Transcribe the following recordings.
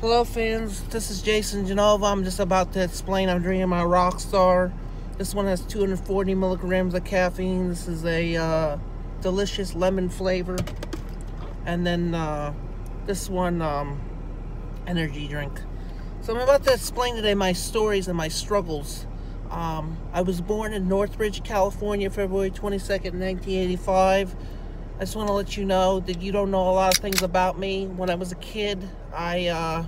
Hello fans, this is Jason Genova. I'm just about to explain I'm drinking my Rockstar. This one has 240 milligrams of caffeine. This is a delicious lemon flavor. And then this one, energy drink. So I'm about to explain today my stories and my struggles. I was born in Northridge, California, February 22nd, 1985. I just want to let you know that you don't know a lot of things about me. When I was a kid, I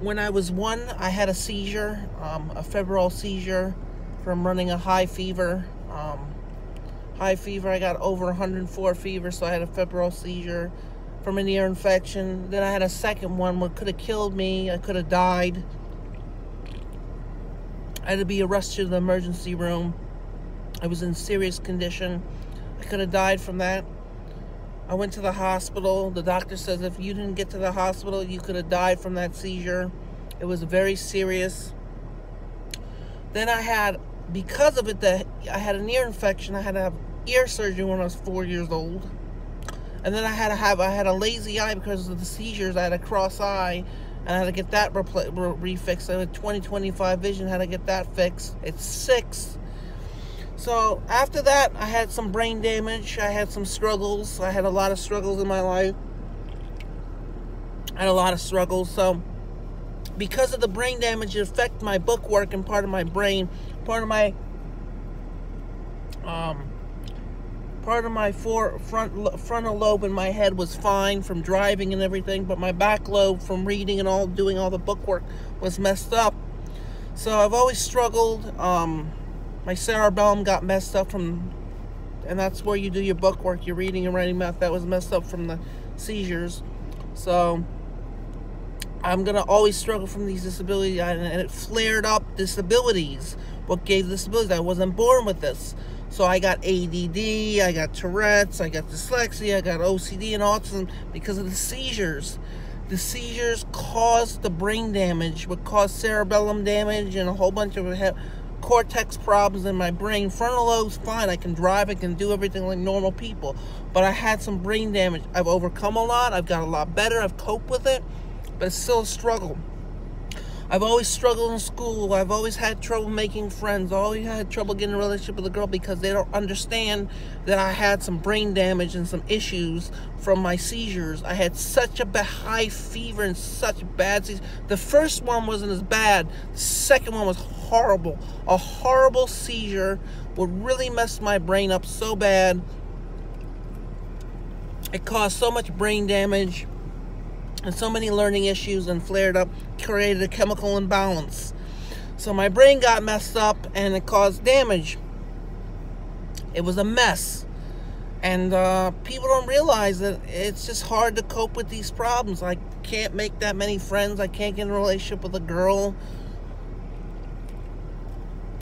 when I was 1, I had a seizure, a febrile seizure from running a high fever. I got over 104 fever, so I had a febrile seizure from an ear infection. Then I had a second one what could have killed me. I could have died. I had to be rushed to the emergency room. I was in serious condition. I could have died from that. I went to the hospital. The doctor says if you didn't get to the hospital, you could have died from that seizure. It was very serious. Then I had, because of it, I had an ear infection. I had to have ear surgery when I was 4 years old. And then I had a lazy eye because of the seizures. I had a cross eye, and I had to get that refixed. I had 20/25 vision, had to get that fixed. It's 6. So after that, I had some brain damage. I had some struggles. I had a lot of struggles in my life. I had a lot of struggles. So because of the brain damage, it affected my book work and part of my brain. Part of my frontal lobe in my head was fine from driving and everything, but my back lobe from reading and doing all the book work was messed up. So I've always struggled. My cerebellum got messed up and that's where you do your book work, your reading and writing math. That was messed up from the seizures. So I'm gonna always struggle from these disabilities, and it flared up disabilities. What gave disabilities? I wasn't born with this. So I got ADD, I got Tourette's, I got dyslexia, I got OCD and autism because of the seizures. The seizures caused the brain damage, what caused cerebellum damage and a whole bunch of cortex problems in my brain. Frontal lobe's fine. I can drive. I can do everything like normal people. But I had some brain damage. I've overcome a lot. I've got a lot better. I've coped with it. But it's still a struggle. I've always struggled in school. I've always had trouble making friends. Always had trouble getting a relationship with a girl because they don't understand that I had some brain damage and some issues from my seizures. I had such a high fever and such bad seizures. The first one wasn't as bad. The second one was horrible. A horrible seizure would really mess my brain up so bad. It caused so much brain damage and so many learning issues and flared up, created a chemical imbalance. So my brain got messed up and it caused damage. It was a mess. And people don't realize that it's just hard to cope with these problems. I can't make that many friends. I can't get in a relationship with a girl.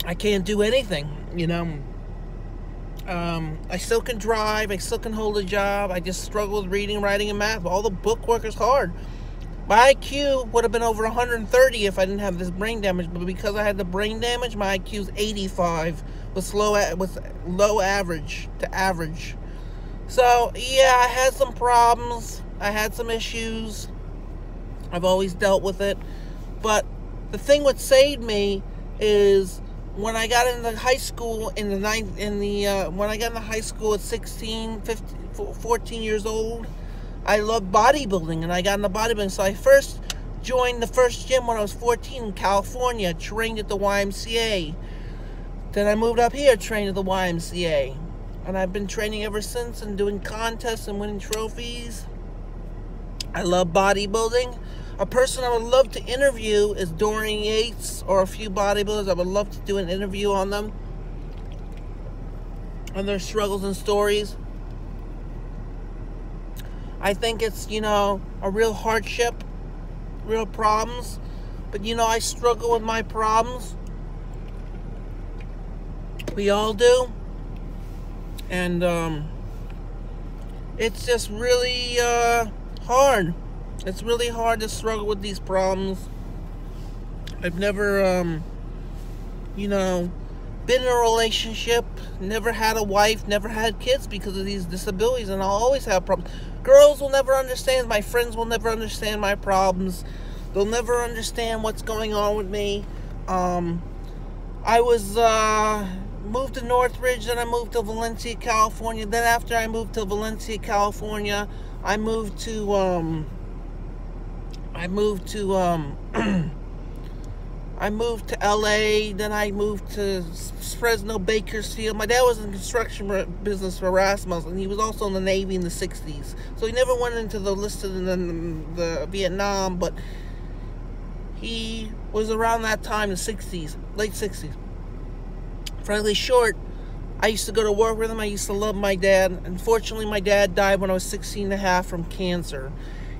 I can't do anything, you know. I still can drive. I still can hold a job. I just struggle with reading, writing, and math. All the book work is hard. My IQ would have been over 130 if I didn't have this brain damage. But because I had the brain damage, my IQ is 85 with low average to average. So, yeah, I had some problems. I had some issues. I've always dealt with it. But the thing what saved me is when I got into high school when I got into high school at 14 years old, I loved bodybuilding and I got into bodybuilding. So I first joined the first gym when I was 14 in California, trained at the YMCA. Then I moved up here, trained at the YMCA. And I've been training ever since and doing contests and winning trophies. I love bodybuilding. A person I would love to interview is Dorian Yates or a few bodybuilders. I would love to do an interview on them, on their struggles and stories. I think it's, a real hardship, real problems. But, I struggle with my problems. We all do. And it's just really hard. It's really hard to struggle with these problems. I've never, been in a relationship, never had a wife, never had kids because of these disabilities, and I'll always have problems. Girls will never understand, my friends will never understand my problems. They'll never understand what's going on with me. I was moved to Northridge, then I moved to Valencia, California. Then after I moved to Valencia, California, I moved to I moved to LA, then I moved to Fresno, Bakersfield. My dad was in the construction business for Rasmussen, and he was also in the Navy in the 60s. So he never went into the listed in the Vietnam, but he was around that time, the 60s, late 60s. Frankly short, I used to go to work with him. I used to love my dad. Unfortunately, my dad died when I was 16 and a half from cancer.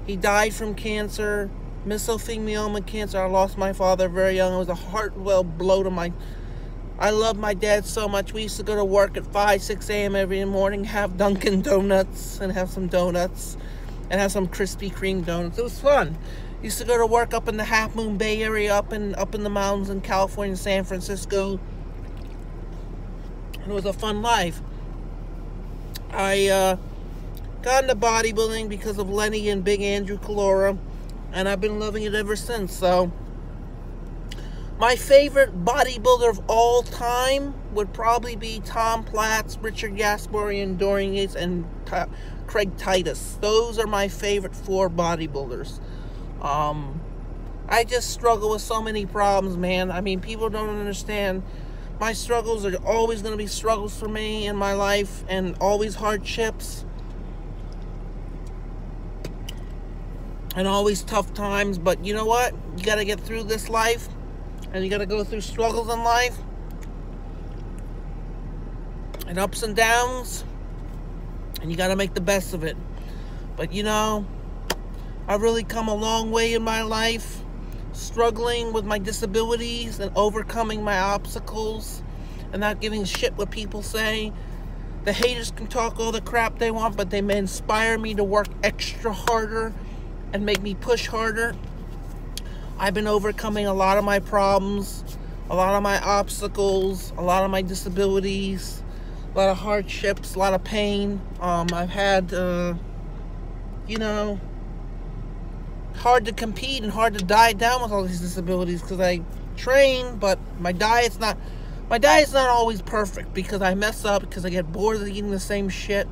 He died from cancer, mesothelioma cancer. I lost my father very young. It was a heartfelt blow to my... I love my dad so much. We used to go to work at 5, 6 a.m. every morning, have Dunkin' Donuts, and have some donuts, and have some Krispy Kreme donuts. It was fun. Used to go to work up in the Half Moon Bay area, up in the mountains in California, San Francisco. And it was a fun life. I got into bodybuilding because of Lenny and Big Andrew Calora, and I've been loving it ever since. So my favorite bodybuilder of all time would probably be Tom Platz, Richard Gasparian, Dorian Yates, and Craig Titus. Those are my favorite 4 bodybuilders. I just struggle with so many problems, man. I mean, people don't understand. My struggles are always going to be struggles for me in my life, and always hardships, and always tough times. But you know what? You got to get through this life, and you got to go through struggles in life, and ups and downs, and you got to make the best of it. But you know, I've really come a long way in my life, struggling with my disabilities and overcoming my obstacles and not giving a shit what people say. The haters can talk all the crap they want, but they may inspire me to work extra harder and make me push harder. I've been overcoming a lot of my problems, a lot of my obstacles, a lot of my disabilities, a lot of hardships, a lot of pain. I've had, you know, hard to compete and hard to die down with all these disabilities because I train, but my diet's not always perfect because I mess up, because I get bored of eating the same shit.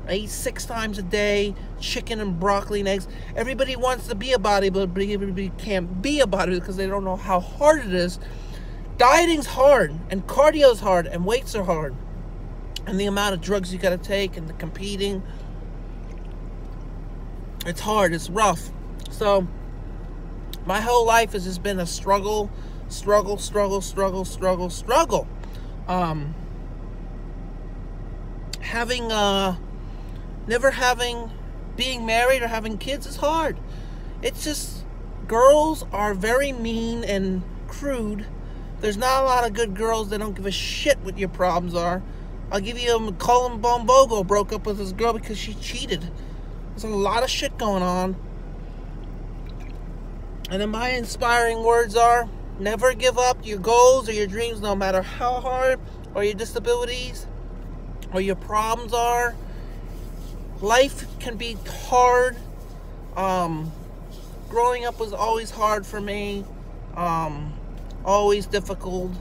I eat 6 times a day, chicken and broccoli and eggs. Everybody wants to be a bodybuilder, but everybody can't be a bodybuilder because they don't know how hard it is. Dieting's hard, and cardio's hard, and weights are hard. And the amount of drugs you gotta take, and the competing. It's hard, it's rough. So, my whole life has just been a struggle. Being married or having kids is hard. It's just, girls are very mean and crude. There's not a lot of good girls that don't give a shit what your problems are. I'll give you Colin Bombogo broke up with his girl because she cheated. There's a lot of shit going on. And then my inspiring words are, never give up your goals or your dreams, no matter how hard or your disabilities or your problems are. Life can be hard. Growing up was always hard for me. Always difficult.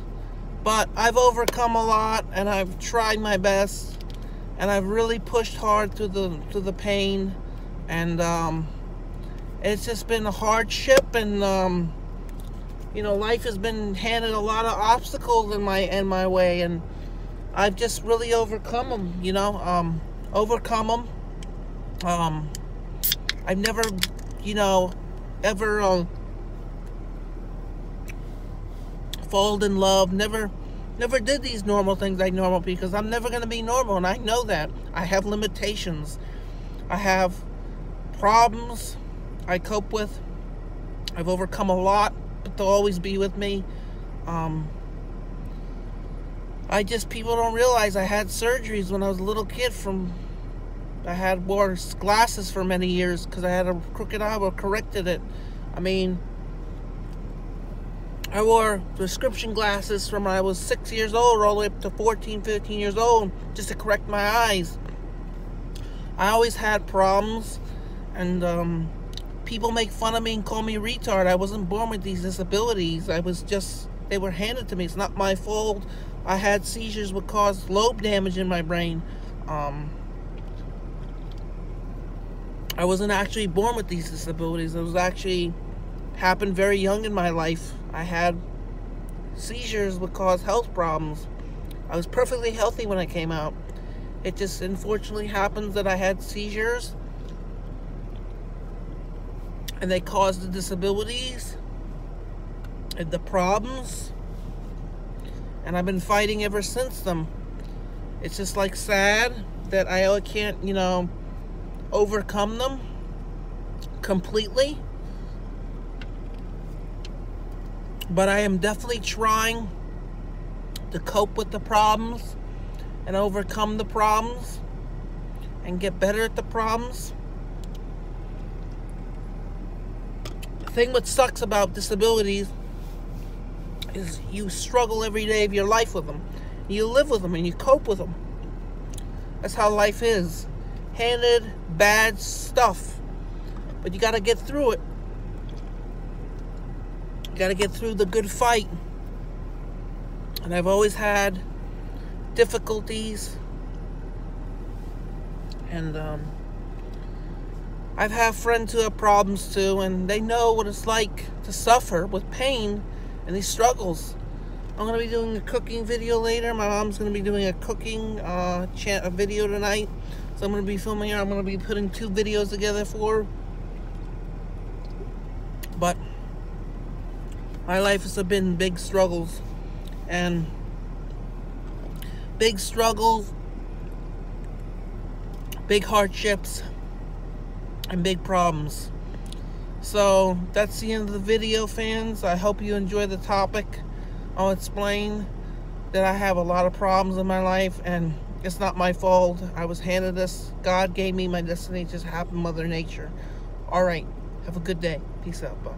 But I've overcome a lot, and I've tried my best, and I've really pushed hard through the pain, and it's just been a hardship, and you know, life has been handed a lot of obstacles in my way, and I've just really overcome them. You know, overcome them. I've never, you know, ever fallen in love. Never did these normal things like normal, because I'm never going to be normal, and I know that. I have limitations. I have problems I cope with. I've overcome a lot, but they'll always be with me. People don't realize I had surgeries when I was a little kid. I wore glasses for many years because I had a crooked eye, or corrected it. I mean, I wore prescription glasses from when I was 6 years old all the way up to 14, 15 years old just to correct my eyes. I always had problems, and people make fun of me and call me retard. I wasn't born with these disabilities. They were handed to me. It's not my fault. I had seizures which caused lobe damage in my brain. I wasn't actually born with these disabilities. It was actually happened very young in my life. I had seizures which caused health problems. I was perfectly healthy when I came out. It just unfortunately happens that I had seizures and they caused the disabilities and the problems, and I've been fighting ever since them. It's just like sad that I can't, overcome them completely. But I am definitely trying to cope with the problems and overcome the problems and get better at the problems. The thing what sucks about disabilities is you struggle every day of your life with them. You live with them and you cope with them. That's how life is. Handed bad stuff. But you got to get through it. You got to get through the good fight. And I've always had difficulties. And I've had friends who have problems too, and they know what it's like to suffer with pain and these struggles. I'm going to be doing a cooking video later. My mom's going to be doing a cooking a video tonight. So I'm going to be filming her. I'm going to be putting 2 videos together for her. But my life has been big struggles. And big struggles, big hardships, and big problems. So that's the end of the video, fans. I hope you enjoy the topic. I'll explain that I have a lot of problems in my life, and it's not my fault. I was handed this. God gave me my destiny. It just happened, Mother Nature. All right. Have a good day. Peace out. Bye.